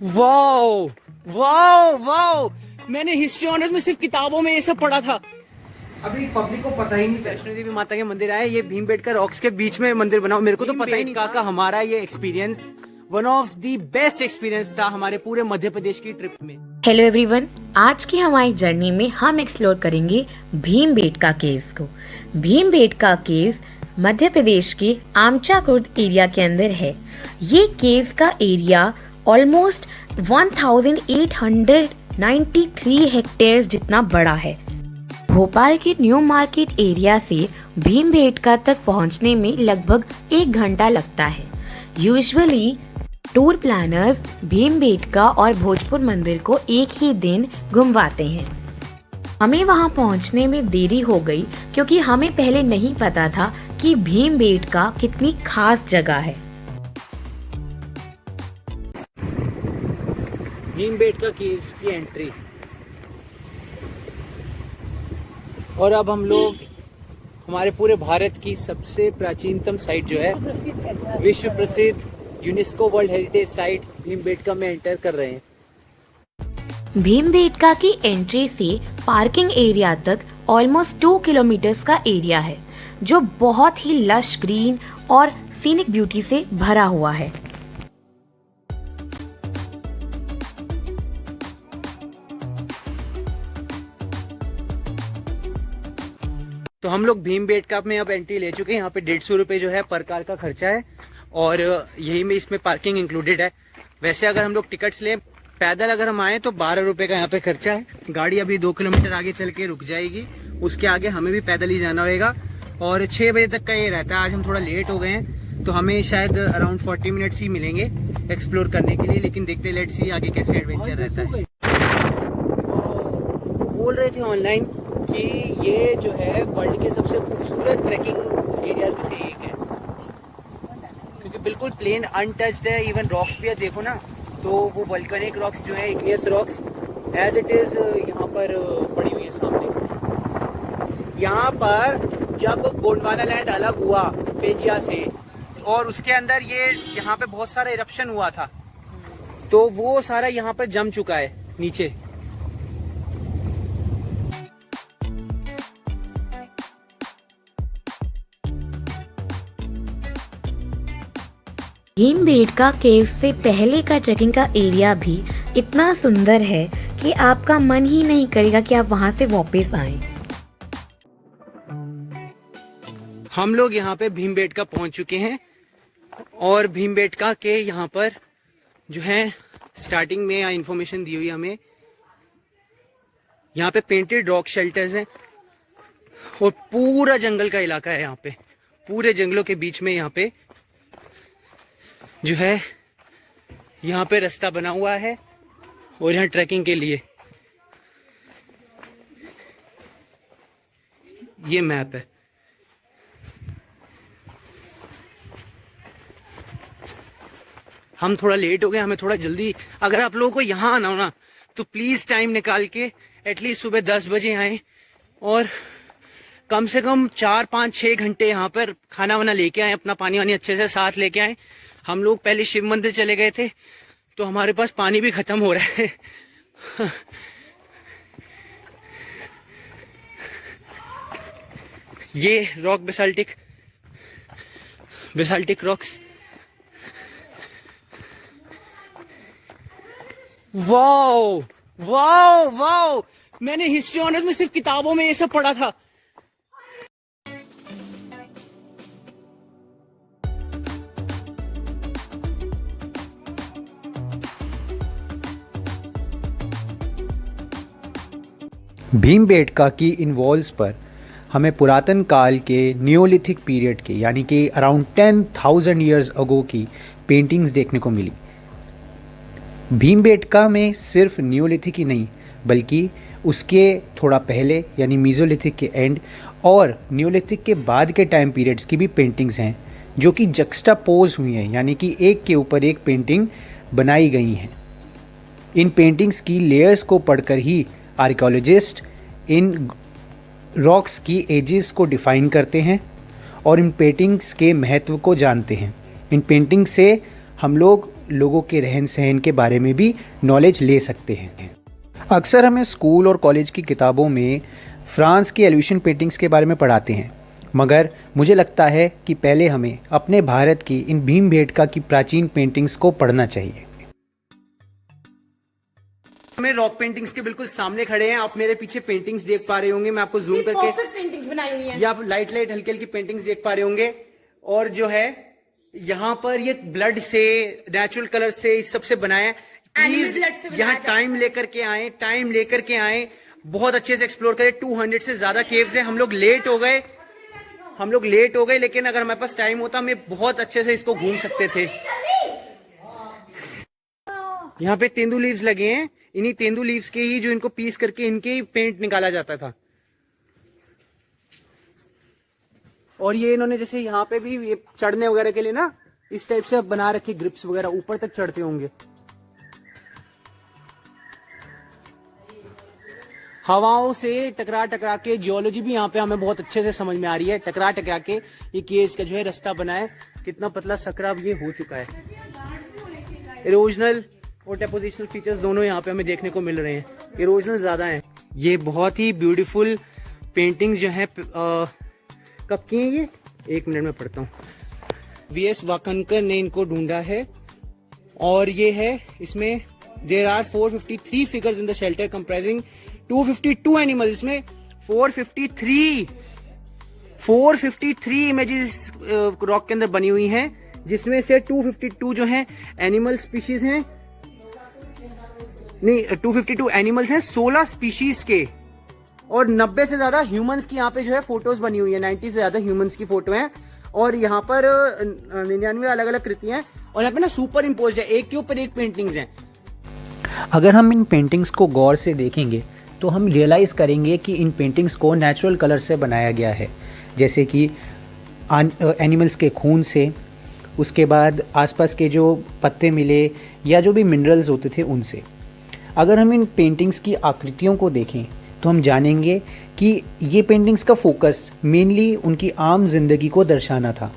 Wow wow wow, मैंने history honours में सिर्फ किताबों में ये सब पढ़ा था। अभी पब्लिक को पता ही नहीं था। वैष्णो देवी माता के मंदिर आए, ये भीमबेटका रॉक्स के बीच में मंदिर बना, मेरे को तो पता ही नहीं था। हमारा ये experience one of the best experience था हमारे पूरे मध्य प्रदेश की ट्रिप में। हेलो एवरीवन, आज की हमारी जर्नी में हम एक्सप्लोर करेंगे भीमबेटका केव्स को। भीमबेटका केव्स मध्य प्रदेश के आमचा कुर्द एरिया के अंदर है। ये केव्स का एरिया ऑलमोस्ट 1893 हेक्टेयर्स जितना बड़ा है। भोपाल के न्यू मार्केट एरिया से भीमबेटका तक पहुंचने में लगभग 1 घंटा लगता है। यूजुअली टूर प्लानर्स भीमबेटका और भोजपुर मंदिर को एक ही दिन घुमवाते हैं। हमें वहां पहुंचने में देरी हो गई क्योंकि हमें पहले नहीं पता था कि भीमबेटका कितनी खास जगह है। भीमबेटका केव्स की एंट्री, और अब हम लोग हमारे पूरे भारत की सबसे प्राचीनतम साइट जो है, विश्व प्रसिद्ध UNESCO world heritage site Bhimbetka में एंटर कर रहे हैं। भीमबेटका की एंट्री से पार्किंग एरिया तक ऑलमोस्ट 2 किलोमीटर्स का एरिया है, जो बहुत ही लश ग्रीन और सीनिक ब्यूटी से भरा हुआ है। तो हम लोग भीमबेटका में अब एंट्री ले चुके हैं। यहाँ पे 150 रुपये जो है पर कार का खर्चा है, और यही में इसमें पार्किंग इंक्लूडेड है। वैसे अगर हम लोग टिकट्स लें पैदल अगर हम आए तो 12 रुपये का यहाँ पे खर्चा है। गाड़ी अभी 2 किलोमीटर आगे चल के रुक जाएगी, उसके आगे हमें भी पैदल ही जाना होगा, और 6 बजे तक का ये रहता है। आज हम थोड़ा लेट हो गए हैं तो हमें शायद अराउंड 40 मिनट्स ही मिलेंगे एक्सप्लोर करने के लिए, लेकिन देखते लेट्स सी आगे कैसे एडवेंचर रहता है। बोल रहे थे ऑनलाइन कि ये जो है वर्ल्ड के सबसे खूबसूरत ट्रैकिंग एरियाज में से एक है, क्योंकि बिल्कुल प्लेन अनटच्ड है। इवन रॉक्स भी है, देखो ना, तो वो वल्कनिक रॉक्स जो है, igneous rocks as it is यहाँ पर पड़ी हुई है सामने। यहाँ पर जब गोंडवाना लैंड अलग हुआ पेंजिया से, और उसके अंदर ये यहाँ पे बहुत सारा इरप्शन हुआ था, तो वो सारा यहाँ पर जम चुका है नीचे। भीमबेटका केव्स से पहले का ट्रेकिंग का एरिया भी इतना सुंदर है कि आपका मन ही नहीं करेगा कि आप वहां से वापस आएं। हम लोग यहाँ पे भीमबेटका पहुंच चुके हैं, और भीमबेटका के यहाँ पर जो है स्टार्टिंग में इंफॉर्मेशन दी हुई हमें, यहाँ पे पेंटेड रॉक शेल्टर्स हैं, और पूरा जंगल का इलाका है। यहाँ पे पूरे जंगलों के बीच में यहाँ पे जो है, यहाँ पे रास्ता बना हुआ है, और यहाँ ट्रैकिंग के लिए ये मैप है। हम थोड़ा लेट हो गए, हमें थोड़ा जल्दी, अगर आप लोगों को यहाँ आना हो ना तो प्लीज टाइम निकाल के एटलीस्ट सुबह 10 बजे आए, और कम से कम 4, 5, 6 घंटे यहाँ पर खाना वाना लेके आए, अपना पानी वानी अच्छे से साथ लेके आए। हम लोग पहले शिव मंदिर चले गए थे तो हमारे पास पानी भी खत्म हो रहा है। ये rock basaltic rocks, wow wow wow, मैंने हिस्ट्री ऑनर्स में सिर्फ किताबों में ये सब पढ़ा था। भीमबेटका की इन वॉल्स पर हमें पुरातन काल के नियोलिथिक पीरियड के, यानी कि अराउंड 10,000 ईयर्स अगो की पेंटिंग्स देखने को मिली। भीमबेटका में सिर्फ नियोलिथिक ही नहीं, बल्कि उसके थोड़ा पहले यानी मीजोलिथिक के एंड और नियोलिथिक के बाद के टाइम पीरियड्स की भी पेंटिंग्स हैं, जो कि जक्स्टापोज हुई हैं, यानी कि एक के ऊपर एक पेंटिंग बनाई गई हैं। इन पेंटिंग्स की लेयर्स को पढ़कर ही आर्कियोलॉजिस्ट इन रॉक्स की एजेस को डिफ़ाइन करते हैं और इन पेंटिंग्स के महत्व को जानते हैं। इन पेंटिंग से हम लोग लोगों के रहन सहन के बारे में भी नॉलेज ले सकते हैं। अक्सर हमें स्कूल और कॉलेज की किताबों में फ्रांस की एल्यूशन पेंटिंग्स के बारे में पढ़ाते हैं, मगर मुझे लगता है कि पहले हमें अपने भारत की इन भीमबेटका की प्राचीन पेंटिंग्स को पढ़ना चाहिए। हमें रॉक पेंटिंग्स के बिल्कुल सामने खड़े हैं। आप मेरे पीछे पेंटिंग्स देख पा रहे होंगे, मैं आपको जूम करके पेंटिंग्स बनाई हुई हैं। या आप लाइट हल्की हल्की पेंटिंग्स देख पा रहे होंगे। और जो है यहाँ पर ये ब्लड से, नेचुरल कलर से, इस सबसे बनाया है। प्लीज यहाँ टाइम लेकर के आए, बहुत अच्छे से एक्सप्लोर करें। 200 से ज्यादा केव्स हैं। हम लोग लेट हो गए, लेकिन अगर हमारे पास टाइम होता हम बहुत अच्छे से इसको घूम सकते थे। यहाँ पे तेंदू लीव्स लगे हैं, इन्हीं तेंदू लीव्स के ही, जो इनको पीस करके इनके ही पेंट निकाला जाता था। और ये इन्होंने जैसे यहाँ पे भी ये चढ़ने वगैरह के लिए ना इस टाइप से बना रखे, ग्रिप्स वगैरह ऊपर तक चढ़ते होंगे। हवाओं से टकरा के जियोलॉजी भी यहाँ पे हमें बहुत अच्छे से समझ में आ रही है। टकरा के ये केज का जो है रास्ता बना है, कितना पतला सकरा अब ये हो चुका है। इरोजनल और डेपोजिशनल फीचर्स दोनों यहाँ पे हमें देखने को मिल रहे हैं। इरोजनल ज्यादा है। ये बहुत ही ब्यूटीफुल पेंटिंग्स जो है कब की हैं ये, 1 मिनट में पढ़ता हूँ। वीएस वाकनकर ने इनको ढूंढा है और ये है, इसमें there are 453 figures in the shelter comprising 252 animals. इसमें 453 इमेजेस रॉक के अंदर बनी हुई हैं, जिसमें से 252 जो हैं एनिमल स्पीशीज हैं, नहीं 252 एनिमल्स हैं 16 स्पीशीज के, और 90 से ज्यादा ह्यूमंस की यहाँ पे जो है फोटोज बनी हुई है। 90 से ज्यादा ह्यूमंस की फोटो हैं और यहाँ पर 99 अलग अलग कृतियां हैं और यहाँ पे ना सुपर इम्पोज है, एक के ऊपर एक पेंटिंग्स हैं। अगर हम इन पेंटिंग्स को गौर से देखेंगे तो हम रियलाइज़ करेंगे कि इन पेंटिंग्स को नेचुरल कलर से बनाया गया है, जैसे कि एनिमल्स के खून से, उसके बाद आसपास के जो पत्ते मिले या जो भी मिनरल्स होते थे उनसे। अगर हम इन पेंटिंग्स की आकृतियों को देखें तो हम जानेंगे कि ये पेंटिंग्स का फोकस मेनली उनकी आम जिंदगी को दर्शाना था।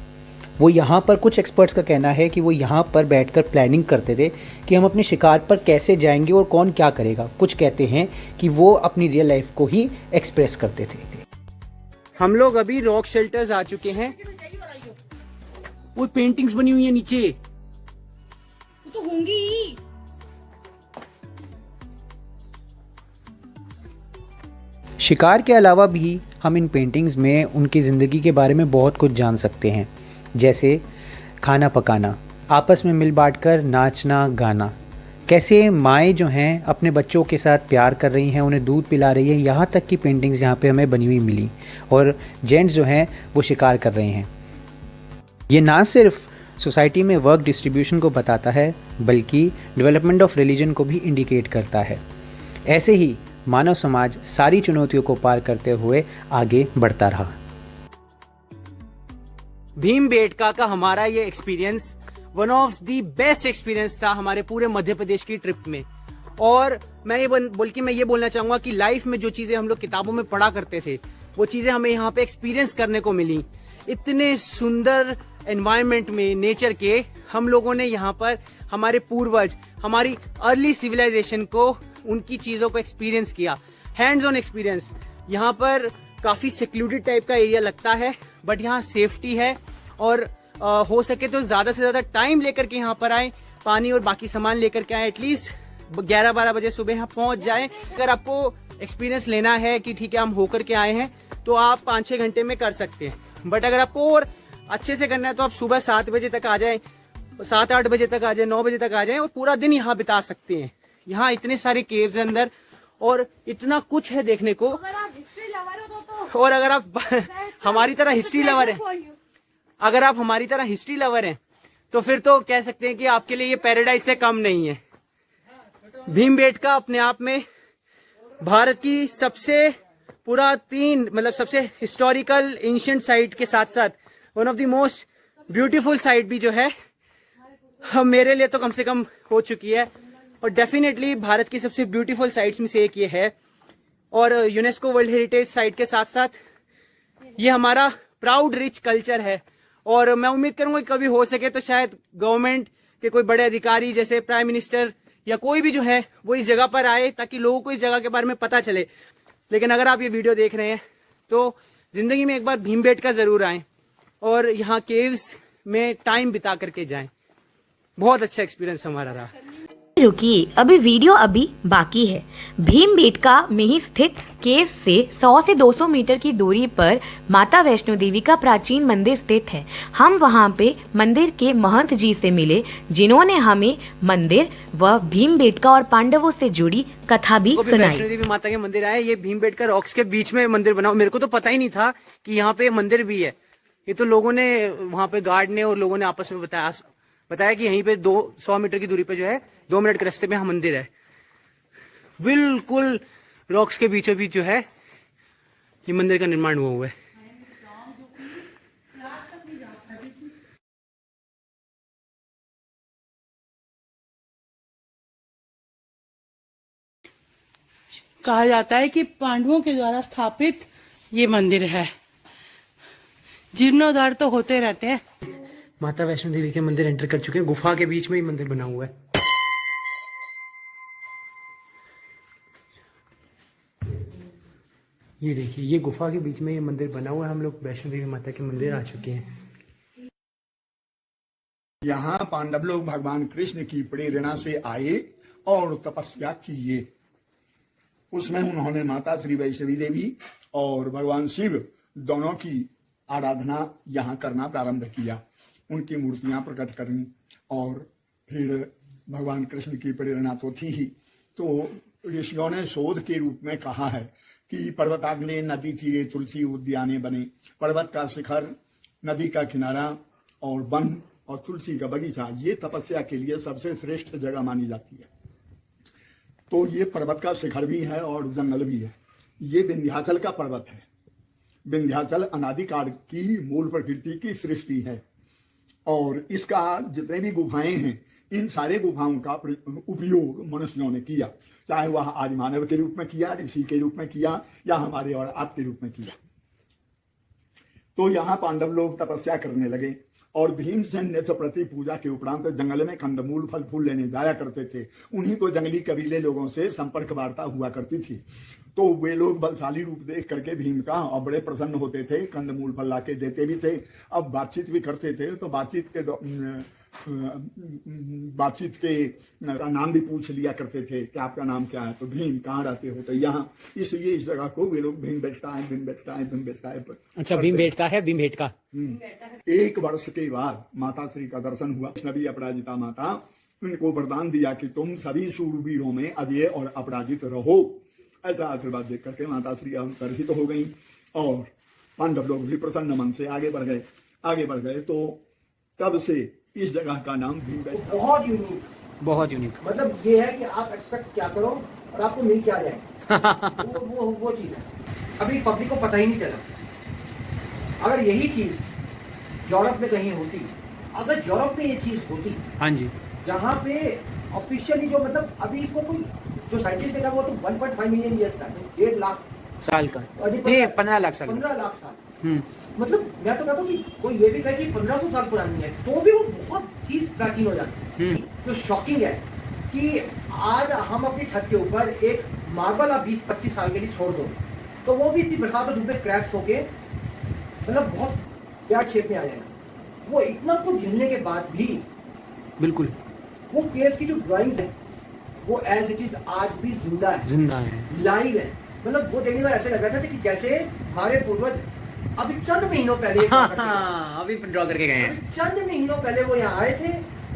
वो यहाँ पर, कुछ एक्सपर्ट्स का कहना है कि वो यहाँ पर बैठकर प्लानिंग करते थे कि हम अपने शिकार पर कैसे जाएंगे और कौन क्या करेगा। कुछ कहते हैं कि वो अपनी रियल लाइफ को ही एक्सप्रेस करते थे। हम लोग अभी रॉक शेल्टर्स आ चुके हैं। वो पेंटिंग्स बनी हुई है नीचे, तो होंगी। शिकार के अलावा भी हम इन पेंटिंग्स में उनकी ज़िंदगी के बारे में बहुत कुछ जान सकते हैं, जैसे खाना पकाना, आपस में मिल बांट कर नाचना गाना, कैसे माएँ जो हैं अपने बच्चों के साथ प्यार कर रही हैं, उन्हें दूध पिला रही हैं, यहाँ तक की पेंटिंग्स यहाँ पे हमें बनी हुई मिली। और जेंट्स जो हैं वो शिकार कर रहे हैं। ये ना सिर्फ सोसाइटी में वर्क डिस्ट्रीब्यूशन को बताता है बल्कि डेवलपमेंट ऑफ रिलीजन को भी इंडिकेट करता है। ऐसे ही मानव समाज सारी चुनौतियों को पार करते हुए आगे बढ़ता रहा। भीमबेटका का हमारा ये experience one of the best experience था हमारे पूरे मध्य प्रदेश की ट्रिप में। और मैं ये बोलना चाहूंगा कि लाइफ में जो चीजें हम लोग किताबों में पढ़ा करते थे वो चीजें हमें यहाँ पे एक्सपीरियंस करने को मिली। इतने सुंदर एनवायरनमेंट में नेचर के हम लोगों ने यहाँ पर हमारे पूर्वज, हमारी अर्ली सिविलाइजेशन को, उनकी चीजों को एक्सपीरियंस किया, हैंड्स ऑन एक्सपीरियंस। यहाँ पर काफी सिक्लूडेड टाइप का एरिया लगता है बट यहाँ सेफ्टी है और हो सके तो ज्यादा से ज्यादा टाइम लेकर के यहाँ पर आए, पानी और बाकी सामान लेकर के आए। एटलीस्ट 11-12 बजे सुबह यहाँ पहुंच जाए। अगर आपको एक्सपीरियंस लेना है कि ठीक है हम होकर के आए हैं तो आप 5-6 घंटे में कर सकते हैं, बट अगर आपको और अच्छे से करना है तो आप सुबह 7 बजे तक आ जाए, 7-8 बजे तक आ जाए, 9 बजे तक आ जाए और पूरा दिन यहाँ बिता सकते हैं। यहाँ इतने सारे केव्स अंदर और इतना कुछ है देखने को। अगर आप हिस्ट्री लवर हो तो और अगर आप हमारी तरह हिस्ट्री लवर हैं, अगर आप हमारी तरह हिस्ट्री लवर हैं तो फिर तो कह सकते हैं कि आपके लिए ये पैराडाइज से कम नहीं है। भीमबेटका अपने आप में भारत की सबसे पुरातन, मतलब सबसे हिस्टोरिकल एंशिएंट साइट के साथ साथ one of the most beautiful sight भी जो है हम, मेरे लिए तो कम से कम हो चुकी है और डेफिनेटली भारत की सबसे ब्यूटीफुल साइट्स में से एक ये है। और यूनेस्को वर्ल्ड हेरिटेज साइट के साथ साथ ये हमारा प्राउड रिच कल्चर है और मैं उम्मीद करूंगा कि कभी हो सके तो शायद गवर्नमेंट कि कोई बड़े अधिकारी जैसे प्राइम मिनिस्टर या कोई भी जो है वो इस जगह पर आए, ताकि लोगों को इस जगह के बारे में पता चले। लेकिन अगर आप ये वीडियो देख रहे हैं तो जिंदगी में एक बार भीमबेटका जरूर आएं और यहाँ केव्स में टाइम बिता करके जाएं। बहुत अच्छा एक्सपीरियंस हमारा रहा। रुकिए, अभी वीडियो बाकी है। भीमबेटका में ही स्थित केव से 100 से 200 मीटर की दूरी पर माता वैष्णो देवी का प्राचीन मंदिर स्थित है। हम वहां पे मंदिर के महंत जी से मिले, जिन्होंने हमें मंदिर व भीमबेटका और पांडवों से जुड़ी कथा भी सुनाई। वैष्णो देवी माता के मंदिर आए, ये भीमबेटका रॉक्स के बीच में मंदिर बना। मेरे को तो पता ही नहीं था कि यहाँ पे मंदिर भी है। ये तो लोगों ने, वहाँ पे गार्ड ने और लोगों ने आपस में बताया कि यहीं पे 200 मीटर की दूरी पे जो है 2 मिनट के रास्ते में यहाँ मंदिर है। बिल्कुल रॉक्स के बीचों बीच जो है ये मंदिर का निर्माण हुआ है। कहा जाता है कि पांडवों के द्वारा स्थापित ये मंदिर है। जीर्णोद्धार तो होते रहते हैं। माता वैष्णो देवी के मंदिर एंटर कर चुके हैं। गुफा के बीच में ही मंदिर बना हुआ है। ये देखिए, ये गुफा के बीच में ये मंदिर बना हुआ है। हम लोग वैष्णो देवी माता के मंदिर आ चुके हैं। यहाँ पांडव लोग भगवान कृष्ण की प्रेरणा से आए और तपस्या किए। उसमें उन्होंने माता श्री वैष्णवी देवी और भगवान शिव दोनों की आराधना यहाँ करना प्रारंभ किया। उनकी मूर्तियाँ प्रकट करी और फिर भगवान कृष्ण की प्रेरणा तो थी ही, तो ऋषियों ने शोध के रूप में कहा है कि पर्वताग्नि नदी तीरे तुलसी उद्याने बने। पर्वत का शिखर, नदी का किनारा और वन और तुलसी का बगीचा, ये तपस्या के लिए सबसे श्रेष्ठ जगह मानी जाती है। तो ये पर्वत का शिखर भी है और जंगल भी है। ये विंध्याचल का पर्वत है। विंध्याचल अनादिकाल की मूल प्रकृति की सृष्टि है और इसका जितने भी गुफाएं हैं, इन सारे गुफाओं का उपयोग मनुष्यों ने किया, चाहे वह आदि मानव के रूप में किया, ऋषि के रूप में किया या हमारे और आपके रूप में किया। तो यहाँ पांडव लोग तपस्या करने लगे और भीमसेन ने तो प्रति पूजा के उपरांत जंगल में कंदमूल फल फूल लेने जाया करते थे। उन्हीं को जंगली कबीले लोगों से संपर्क वार्ता हुआ करती थी। तो वे लोग बलशाली रूप देख करके भीम का और बड़े प्रसन्न होते थे, कंदमूल फल लाके देते भी थे। अब बातचीत भी करते थे, तो बातचीत के नाम भी पूछ लिया करते थे कि आपका नाम क्या है, तो भीम, कहाँ रहते हो, तो यहाँ। इसलिए इस जगह को वे लोग भीमबेटका है, भीमबेटका है, भीमबेटका है। अच्छा, भीमबेटका है, भीमबेटका। 1 वर्ष के बाद माता श्री का दर्शन हुआ। नबी अपराजिता माता उनको वरदान दिया कि तुम सभी शूरवीरों में अजय और अपराजित रहो। ऐसा आशीर्वाद देख करके माता श्री अंतर्हित हो गई और पांडव लोग भी प्रसन्न मन से आगे बढ़ गए। तो तब से इस जगह का नाम भीमबेटका। बहुत यूनिक। मतलब ये है कि आप एक्सपेक्ट क्या करो और आपको मिल क्या जाए। वो चीज है। अभी पब्लिक को पता ही नहीं चला। अगर यही चीज यूरोप में कहीं होती, अगर यूरोप में ये चीज होती, हाँ जी, जहाँ पे ऑफिशियली जो मतलब अभी इसको कोई जो साइंटिस्ट ने कहा वो तो 1.5 मिलियन ईयर्स का, 1.5 लाख साल का, 15 लाख साल, 15 लाख साल। मतलब मैं तो कहता हूँ कि कोई ये भी कहे कि 1500 साल पुरानी है, तो भी वो बहुत चीज प्राचीन हो जाती है। जो शॉकिंग है कि आज हम अपनी छत के ऊपर एक मार्बल आप 20-25 साल के लिए छोड़ दो, तो वो भी इतनी बरसात धूप में क्रैक्स होके मतलब बहुत बैड शेप में आ जाएगा। वो इतना कुछ झेलने के बाद भी बिल्कुल वो केव की जो ड्राइंग्स है वो एज इट इज आज भी जिंदा है, लाइव है। मतलब वो देखने में ऐसे लग रहा था कि जैसे हमारे पूर्वज अभी चंद महीनों पहले अभी ड्रॉ करके गए हैं। चंद महीनों पहले वो यहाँ आए थे,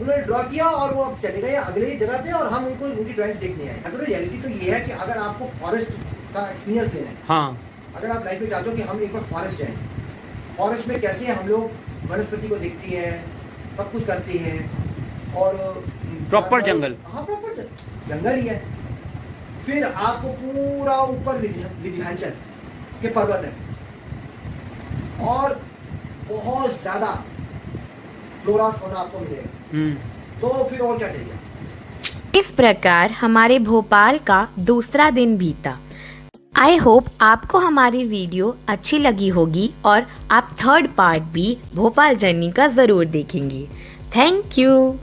उन्होंने ड्रॉ किया और वो अब चले गए अगले जगह पे, और हम उनको उनकी ड्राइंग्स देखने आए। अगर रियलिटी तो ये है कि अगर आपको फॉरेस्ट का एक्सपीरियंस लेना है, हाँ, अगर आप लाइफ में चाहते हो कि हम एक बार फॉरेस्ट जाएं, फॉरेस्ट में कैसे हम लोग वनस्पति को देखती हैं, सब कुछ करती हैं और प्रॉपर जंगल, हाँ प्रॉपर जंगल ही है। फिर आपको पूरा ऊपर विंध्याचल के पर्वत है और बहुत ज्यादा फ्लोरा फौना आपको मिलेगा, तो फिर और क्या चाहिए। इस प्रकार हमारे भोपाल का दूसरा दिन बीता। आई होप आपको हमारी वीडियो अच्छी लगी होगी और आप थर्ड पार्ट भी भोपाल जर्नी का ज़रूर देखेंगे। Thank you.